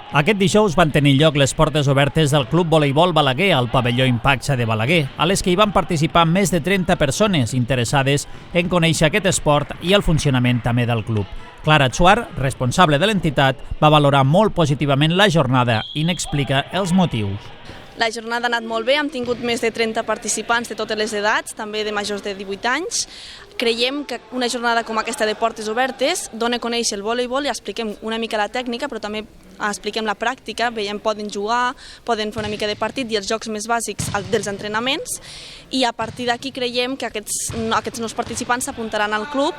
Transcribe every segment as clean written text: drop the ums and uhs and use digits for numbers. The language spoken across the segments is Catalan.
Aquest dijous van tenir lloc les portes obertes del Club Voleibol Balaguer al pavelló Impacsa de Balaguer, a les que hi van participar més de 30 persones interessades en conèixer aquest esport i el funcionament també del club. Clara Chuar, responsable de l'entitat, va valorar molt positivament la jornada i n'explica els motius. La jornada ha anat molt bé, hem tingut més de 30 participants de totes les edats, també de majors de 18 anys. Creiem que una jornada com aquesta de portes obertes dona a conèixer el voleibol i expliquem una mica la tècnica, però també expliquem la pràctica, veiem poden jugar, poden fer una mica de partit i els jocs més bàsics dels entrenaments, i a partir d'aquí creiem que aquests nous participants s'apuntaran al club.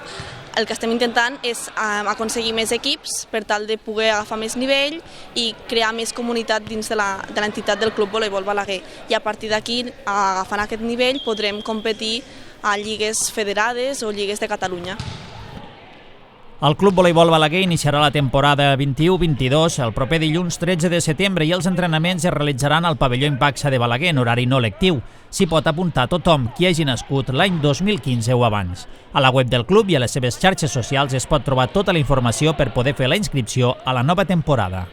El que estem intentant és aconseguir més equips per tal de poder agafar més nivell i crear més comunitat dins de l'entitat del Club Voleibol Balaguer. I a partir d'aquí, agafant aquest nivell, podrem competir a lligues federades o lligues de Catalunya. El Club Voleibol Balaguer iniciarà la temporada 21-22 el proper dilluns 13 de setembre i els entrenaments es realitzaran al pavelló Impacsa de Balaguer en horari no lectiu. S'hi pot apuntar tothom qui hagi nascut l'any 2015 o abans. A la web del club i a les seves xarxes socials es pot trobar tota la informació per poder fer la inscripció a la nova temporada.